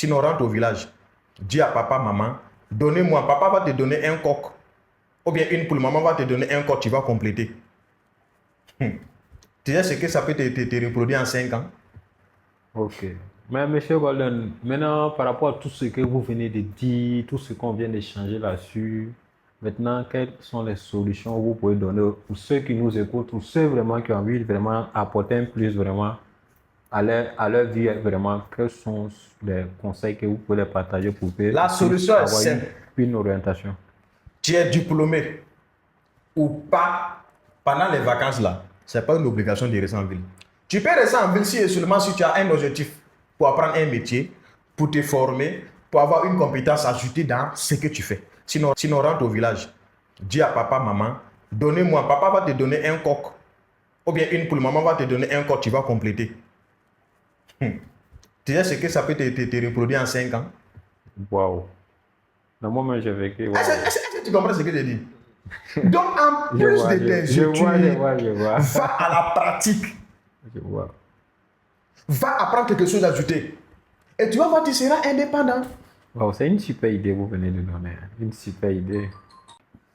Sinon, rentre au village. Dis à papa, maman, donnez-moi. Papa va te donner un coq. Ou bien une poule. Maman va te donner un coq, tu vas compléter. Tu sais ce que ça peut te reproduire en 5 ans? Ok. Mais Monsieur Golden, maintenant par rapport à tout ce que vous venez de dire, tout ce qu'on vient d'échanger là-dessus, maintenant quelles sont les solutions que vous pouvez donner pour ceux qui nous écoutent, ou ceux vraiment qui ont envie de vraiment apporter un plus vraiment à leur vie vraiment, quels sont les conseils que vous pouvez les partager pour qu'ils La puissent solution est avoir simple. une orientation? Tu es diplômé ou pas pendant les vacances là. Ce n'est pas une obligation de rester en ville. Tu peux rester en ville si et seulement si tu as un objectif pour apprendre un métier, pour te former, pour avoir une compétence ajoutée dans ce que tu fais. Sinon rentre au village. Dis à papa, maman, donnez-moi. Papa va te donner un coq. Ou bien une poule. Maman va te donner un coq, tu vas compléter. Tu sais ce que ça peut te reproduire en 5 ans? Waouh. Dans moi-même, j'ai vécu. Wow. Est-ce que tu comprends ce que je dis? Donc, en plus de tes études, Je vois. va à la pratique. Je vois. Va apprendre quelque chose d'ajouté. Et tu vas voir, tu seras indépendant. Wow, c'est une super idée que vous venez de donner. Une super idée.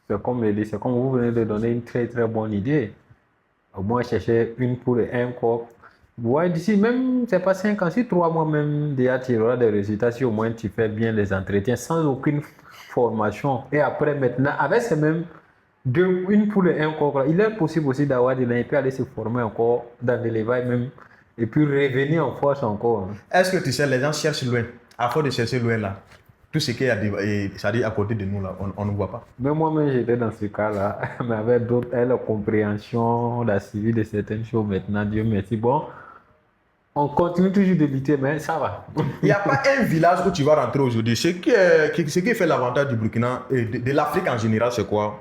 C'est comme vous venez de donner une très très bonne idée. Au moins chercher une poule et un coq. Ouais, d'ici même, c'est pas 5 ans, si 3 mois même, déjà tu auras des résultats, si au moins tu fais bien les entretiens sans aucune formation. Et après, maintenant, avec ces mêmes une poule et un coq, là, il est possible aussi d'avoir de l'argent et puis aller se former encore dans l'élevage même, et puis revenir en force encore. Hein. Est-ce que tu sais, les gens cherchent loin. À force de chercher loin là, tout ce qu'il y a c'est-à-dire à côté de nous là, on ne voit pas. Mais moi-même, j'étais dans ce cas-là, mais avec d'autres, la compréhension, la suivi de certaines choses maintenant, Dieu merci. Bon, on continue toujours de lutter, mais ça va. Il n'y a pas un village où tu vas rentrer aujourd'hui. Ce qui fait l'avantage du Burkina et de l'Afrique en général, c'est quoi?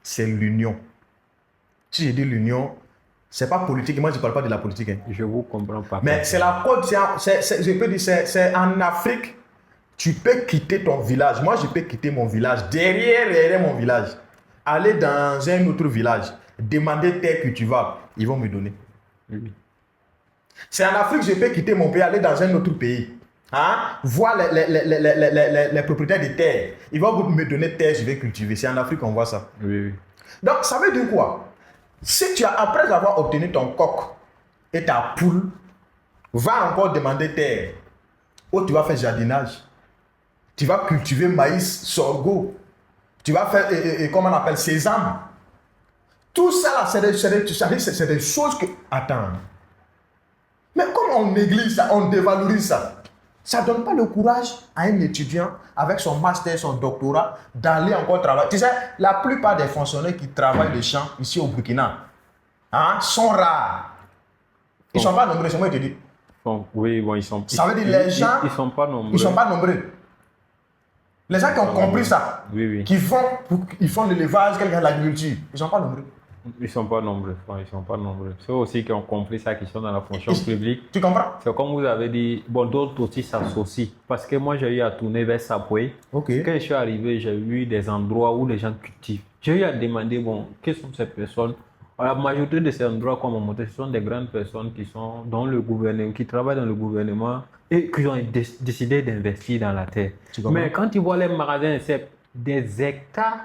C'est l'union. Si je dis l'union, c'est pas politique. Moi, je ne parle pas de la politique. Hein. Je vous comprends pas. Mais c'est la côte. Je peux dire, c'est en Afrique. Tu peux quitter ton village. Moi, je peux quitter mon village. Derrière mon village. Aller dans un autre village. Demander terre que tu vas. Ils vont me donner. Oui. C'est en Afrique, je peux quitter mon pays, aller dans un autre pays. Hein? Voir les propriétaires de terre. Ils vont me donner terre, je vais cultiver. C'est en Afrique qu'on voit ça. Oui, oui. Donc, ça veut dire quoi? Si tu as, après avoir obtenu ton coq et ta poule, va encore demander terre. Où tu vas faire jardinage. Tu vas cultiver maïs, sorgho. Tu vas faire, comment on appelle, sésame. Tout ça, là, c'est des choses que... Attends. Mais comme on néglige ça, on dévalorise ça, ça ne donne pas le courage à un étudiant avec son master, son doctorat, d'aller encore travailler. Tu sais, la plupart des fonctionnaires qui travaillent le champ ici au Burkina hein, sont rares. Ils ne sont pas nombreux, c'est moi qui te dis. Oui, bon, ils sont. Ça veut dire les gens. Ils ne sont pas nombreux. Ils ne sont pas nombreux. Les gens qui ont compris ça, oui, oui. qui font l'élevage, quelqu'un de l'agriculture, ils ne sont pas nombreux. Ils ne sont pas nombreux. Ils sont pas nombreux. Ceux aussi qui ont compris ça, qui sont dans la fonction publique. Tu comprends? C'est comme vous avez dit, bon, d'autres aussi s'associent. Parce que moi, j'ai eu à tourner vers Sapoué. Okay. Quand je suis arrivé, j'ai vu des endroits où les gens cultivent. J'ai eu à demander, bon, quelles sont ces personnes? La majorité de ces endroits qu'on m'a montré, ce sont des grandes personnes qui sont dans le gouvernement, qui travaillent dans le gouvernement et qui ont décidé d'investir dans la terre. Mais quand tu vois les magasins, c'est des hectares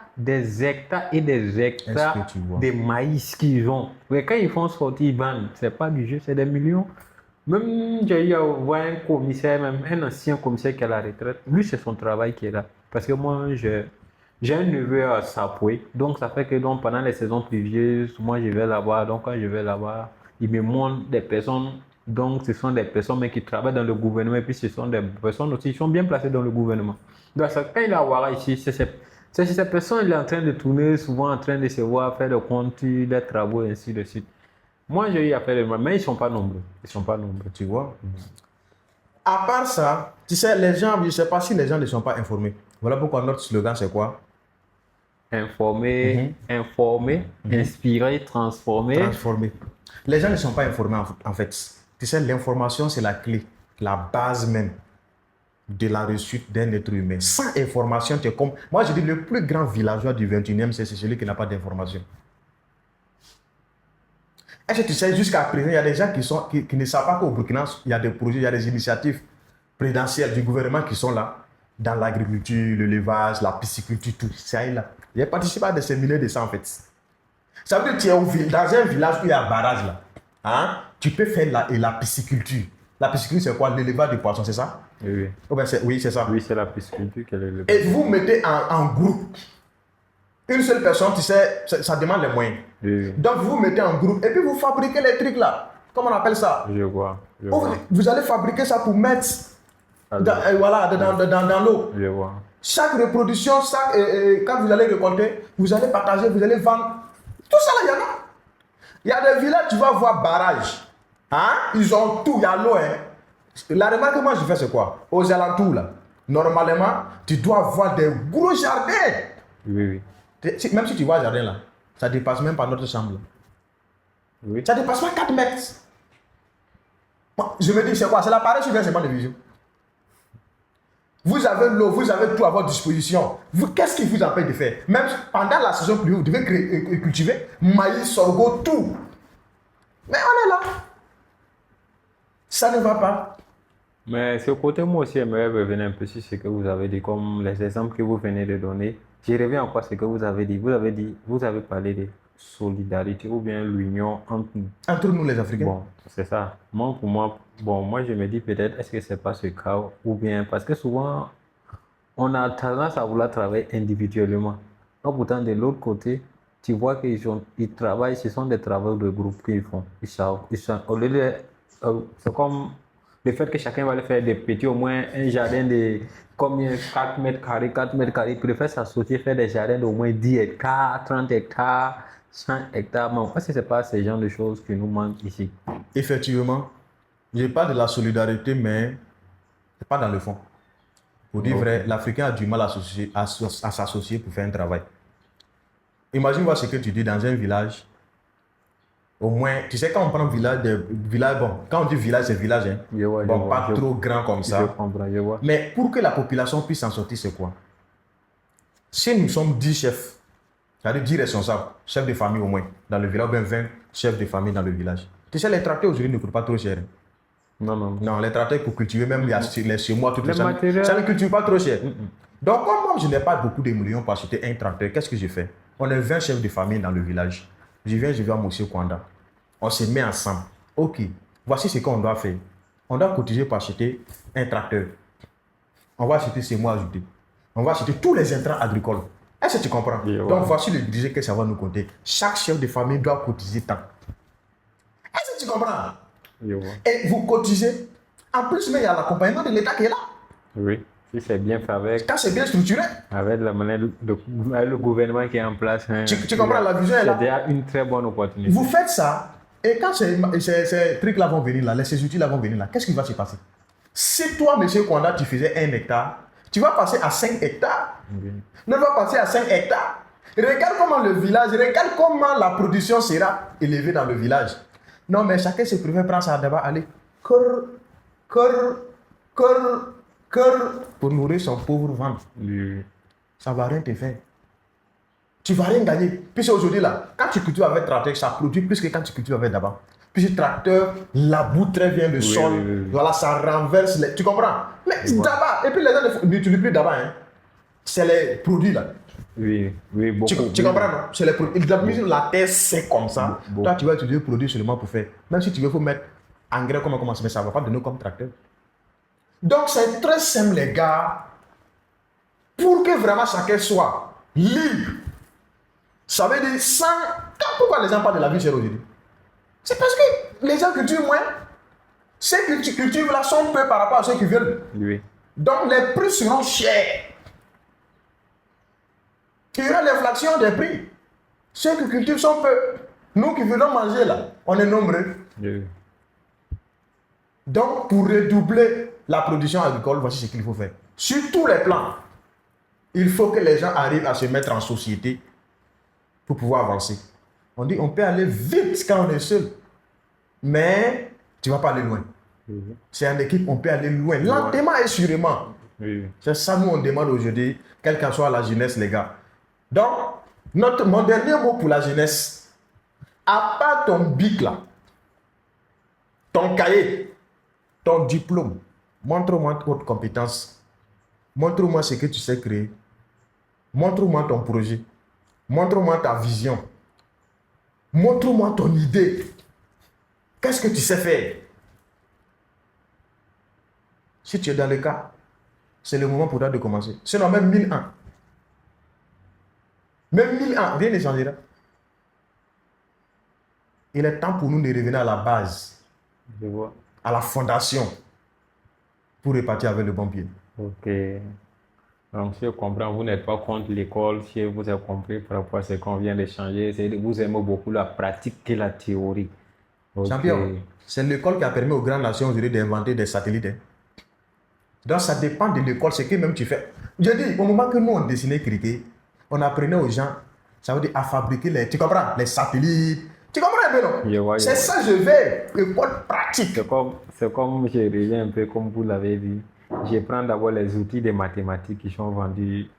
et des hectares de maïs qu'ils ont. Mais quand ils font sortir, ils vendent. C'est pas du jeu, c'est des millions. Même j'ai eu à voir un commissaire, même un ancien commissaire qui est à la retraite. Lui, c'est son travail qui est là. Parce que moi, j'ai un neveu à Sapoué, donc ça fait que donc, pendant les saisons pluvieuses, moi je vais là-bas, donc quand je vais là-bas, il me montre des personnes, donc ce sont des personnes mais qui travaillent dans le gouvernement, et puis ce sont des personnes aussi qui sont bien placées dans le gouvernement. Donc ça, quand il est à Ouara ici, c'est ces personnes, il est en train de tourner, souvent en train de se voir, faire le compte, les travaux, et ainsi de suite. Moi j'ai eu à faire le mais ils ne sont pas nombreux, tu vois. À part ça, tu sais, les gens, je ne sais pas si les gens ne sont pas informés. Voilà pourquoi notre slogan c'est quoi? Informer, inspirer, transformer. Les gens ne sont pas informés en fait. Tu sais, l'information c'est la clé, la base même de la réussite d'un être humain. Sans information, tu es comme... Moi je dis le plus grand villageois du 21e, c'est celui qui n'a pas d'information. Est-ce que tu sais, jusqu'à présent, il y a des gens qui ne savent pas qu'au Burkina, il y a des projets, il y a des initiatives présidentielles du gouvernement qui sont là, dans l'agriculture, l'élevage, la pisciculture, tout ça et là. J'ai participé à des séminaires de ça en fait. Ça veut dire que tu es dans un village où il y a un barrage là. Hein? Tu peux faire la pisciculture. La pisciculture, c'est quoi? L'élevage de poissons, c'est ça? Oui. Oh ben oui, c'est ça. Oui, c'est la pisciculture qu'elle est. Et vous mettez en groupe. Une seule personne, tu sais, ça demande les moyens. Oui. Donc vous mettez en groupe et puis vous fabriquez les trucs là. Comment on appelle ça? Je vois. Vous allez fabriquer ça pour mettre dans l'eau. Je vois. Chaque reproduction, quand vous allez récolter, vous allez partager, vous allez vendre. Tout ça là, il y en a. Il y a des villages, tu vas voir barrage. Hein? Ils ont tout, il y a l'eau. Hein? La remarque que moi je fais, c'est quoi? Aux alentours là, normalement, tu dois avoir des gros jardins. Oui. Même si tu vois un jardin là, ça dépasse même pas notre chambre. Là. Oui. Ça dépasse pas 4 mètres. Bon, je me dis, c'est quoi? C'est l'appareil sur versement de vision. Vous avez l'eau, vous avez tout à votre disposition. Qu'est-ce qui vous empêche de faire? Même pendant la saison pluviale, vous devez cultiver maïs, sorgho, tout. Mais on est là. Ça ne va pas. Mais ce côté, moi aussi, j'aimerais revenir un peu sur ce que vous avez dit, comme les exemples que vous venez de donner. Je reviens encore à ce que vous avez dit. Vous avez parlé de solidarité ou bien l'union entre nous. Entre nous les Africains. Bon, c'est ça. Pour moi, je me dis peut-être, est-ce que c'est pas ce cas ou bien, parce que souvent, on a tendance à vouloir travailler individuellement. Donc, pourtant, de l'autre côté, tu vois qu'ils travaillent, ce sont des travaux de groupe qu'ils font. Au lieu de, c'est comme le fait que chacun va aller faire des petits, au moins un jardin de combien 4 mètres carrés, ils préfèrent s'associer, faire des jardins d'au moins 10 hectares, 30 hectares, 100 hectares. Mais parce que ce n'est pas ce genre de choses qui nous manquent ici. Effectivement, je parle de la solidarité, mais c'est pas dans le fond. Pour dire vrai, l'Africain a du mal à s'associer pour faire un travail. Imagine-moi ce que tu dis dans un village. Au moins, tu sais, quand on prend village, bon, quand on dit village, c'est village, hein. Pas trop grand comme ça. Je vois. Mais pour que la population puisse s'en sortir, c'est quoi? Si nous sommes 10 chefs, c'est-à-dire 10 responsables, chefs de famille au moins, dans le village, ou bien 20 chefs de famille dans le village. Tu sais, les tracteurs aujourd'hui ne coûtent pas trop cher. Non, les tracteurs pour cultiver, même les semoirs, tout ça, ça ne cultive pas trop cher. Donc, comme moi, je n'ai pas beaucoup de millions pour acheter un tracteur, qu'est-ce que je fais? On est 20 chefs de famille dans le village. Je vais à Monsieur Kwanda. On se met ensemble. Ok, voici ce qu'on doit faire. On doit cotiser pour acheter un tracteur. On va acheter ces mois ajoutés. On va acheter tous les intrants agricoles. Est-ce que tu comprends? Donc voici le budget que ça va nous compter. Chaque chef de famille doit cotiser tant. Est-ce que tu comprends? Et vous cotisez. En plus, mais il y a l'accompagnement de l'État qui est là. Oui. Si c'est bien fait avec. Quand c'est bien structuré. Avec la manière avec le gouvernement qui est en place. Hein, tu comprends, la vision est là. C'est déjà une très bonne opportunité. Vous faites ça, et quand ces trucs-là vont venir là, ces outils-là vont venir là, qu'est-ce qui va se passer? Si toi, monsieur Kwanda, tu faisais 1 hectare, tu vas passer à 5 hectares. Ne va passer à 5 hectares. Regarde comment le village, regarde comment la production sera élevée dans le village. Non, mais chacun se préfère prendre ça d'abord, aller pour nourrir son pauvre ventre. Ça ne va rien te faire. Tu ne vas rien gagner. Puis aujourd'hui, là, quand tu cultives avec tracteur, ça produit plus que quand tu cultives avec d'abord. Puis ce tracteur laboure très bien le sol. Voilà, ça renverse les... Tu comprends? Mais d'abord, et puis les gens n'utilisent plus d'abord. Hein. C'est les produits là. Oui, beaucoup. Tu comprends, non? C'est les produits. La terre, c'est comme ça. Toi, tu vas utiliser le produit seulement pour faire. Même si tu veux, il faut mettre engrais, comment mais ça ne va pas donner comme tracteur. Donc, c'est très simple, les gars. Pour que vraiment chacun soit libre. Ça veut dire sans... Pourquoi les gens parlent de la vie chère aujourd'hui? C'est parce que les gens cultivent moins. Ceux qui cultivent là sont peu par rapport à ceux qui veulent. Oui. Donc, les prix seront chers. Il y aura l'inflation des prix. Ceux qui cultivent sont peu. Nous qui voulons manger là, on est nombreux. Oui. Donc, pour redoubler la production agricole, voici ce qu'il faut faire. Sur tous les plans, il faut que les gens arrivent à se mettre en société pour pouvoir avancer. On dit on peut aller vite quand on est seul, mais tu ne vas pas aller loin. C'est en équipe, on peut aller loin, lentement et sûrement. C'est ça nous on demande aujourd'hui, quelle qu'en soit la jeunesse, les gars. Donc, mon dernier mot pour la jeunesse, à part ton bic là, ton cahier, ton diplôme, Montre-moi votre compétence. Montre-moi ce que tu sais créer. Montre-moi ton projet. Montre-moi ta vision. Montre-moi ton idée. Qu'est-ce que tu sais faire? Si tu es dans le cas, c'est le moment pour toi de commencer. Sinon, même 1000 ans. Même 1000 ans, rien ne changera. Il est temps pour nous de revenir à la base, Je vois. à la fondation, pour repartir avec le bon pied. Ok. Donc, si je comprends, vous n'êtes pas contre l'école, si vous avez compris par rapport à ce qu'on vient d'échanger, vous aimez beaucoup la pratique que la théorie. Ok. Champion, c'est l'école qui a permis aux grandes nations aujourd'hui d'inventer des satellites. Hein. Donc, ça dépend de l'école, ce que même tu fais. Je dis, au moment que nous, on dessinait cricket, on apprenait aux gens, ça veut dire à fabriquer les, tu comprends, les satellites. Tu comprends un peu, non? Je vois, je C'est vois. ça, je vais, école pratique. C'est comme je reviens un peu comme vous l'avez vu. Je prends d'abord les outils de mathématiques qui sont vendus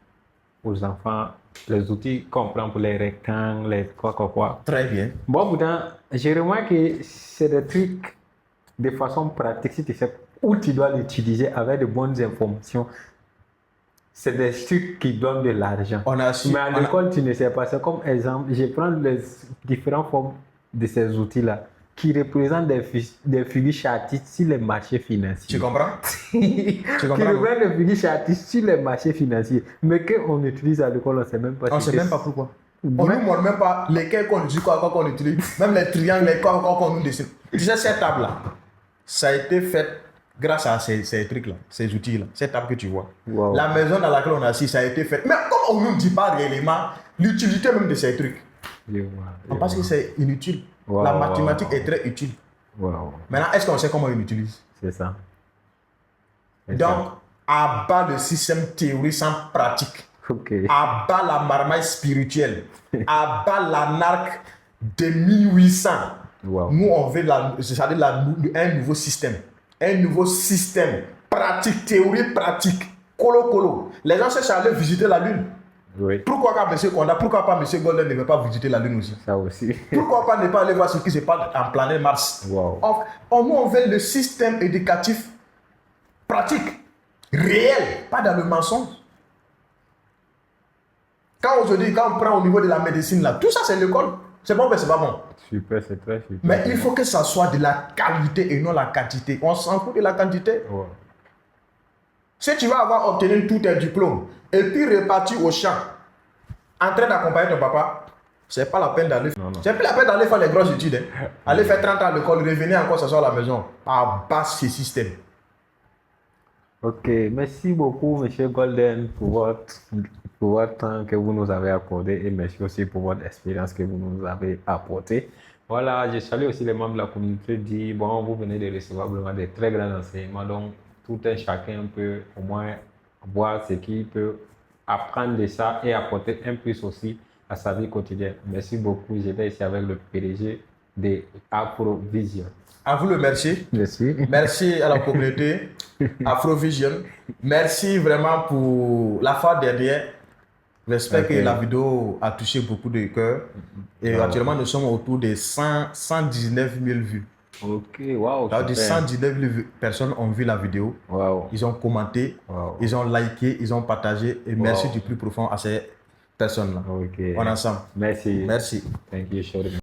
aux enfants, les outils qu'on prend pour les rectangles, les quoi. Très bien. Bon, pourtant, j'ai remarqué que c'est des trucs de façon pratique, si tu sais où tu dois l'utiliser avec de bonnes informations. C'est des trucs qui donnent de l'argent. On a su, Mais à l'école, tu ne sais pas. C'est comme exemple, je prends les différentes formes de ces outils-là qui représentent des figures chartistes sur les marchés financiers. tu comprends? Qui comprends, représentent des figures chartistes sur les marchés financiers. Mais qu'on utilise à l'école, on ne sait même pas. On ne sait même pas pourquoi. On ne nous montre même pas lesquels qu'on utilise, quoi qu'on utilise. Même les triangles, les quoi qu'on nous dessine. Tu sais, cette table-là, ça a été fait grâce à ces trucs-là, ces outils-là, cette table que tu vois. Wow. La maison dans laquelle on est assis, ça a été fait. Mais comme on ne nous dit pas réellement l'utilité même de ces trucs, on pense que c'est inutile. Wow, La mathématique wow. est très utile. Wow. Maintenant, est-ce qu'on sait comment on l'utilise? C'est ça. Donc, à bas le système théorie sans pratique. Ok. À bas la marmaille spirituelle, à bas l'anarque de 1800. Wow. Nous, on veut un nouveau système. Un nouveau système pratique, théorie pratique. Colo. Les gens cherchent à aller visiter la Lune. Oui. Pourquoi pas M. Konda, pourquoi pas M. Golden ne veut pas visiter la Lune aussi? Ça aussi. Pourquoi pas ne pas aller voir ce qui se passe en planète Mars? Wow. Nous, on veut le système éducatif pratique, réel, pas dans le mensonge. Quand aujourd'hui, quand on prend au niveau de la médecine, là, tout ça c'est l'école. C'est bon, mais c'est pas bon. Super, c'est très super. Mais il faut que ça soit de la qualité et non la quantité. On s'en fout de la quantité. Wow. Si tu vas avoir obtenu tous tes diplômes et puis repartir au champ en train d'accompagner ton papa, c'est pas la peine d'aller. C'est plus la peine d'aller faire les grosses études. Hein. Aller faire 30 ans à l'école, revenir encore s'asseoir à la maison. À bas ce système. Ok, merci beaucoup, Monsieur Golden, pour votre temps que vous nous avez accordé et merci aussi pour votre expérience que vous nous avez apportée. Voilà, je salue aussi les membres de la communauté. Bon, vous venez de recevoir vraiment des très grands enseignements, donc tout un chacun peut au moins voir ce qu'il peut apprendre de ça et apporter un plus aussi à sa vie quotidienne. Merci beaucoup. J'étais ici avec le PDG de Afrovision. À vous le merci. Merci. Merci à la communauté Afrovision. Merci vraiment pour la fois dernière. J'espère que la vidéo a touché beaucoup de cœurs. Et actuellement, nous sommes autour de 119 000 vues. Ok, wow. Alors, 119 000 personnes ont vu la vidéo. Wow. Ils ont commenté, ils ont liké, ils ont partagé. Et merci du plus profond à ces personnes-là. Okay. On est ensemble. Merci. Merci. Thank you, Shorty.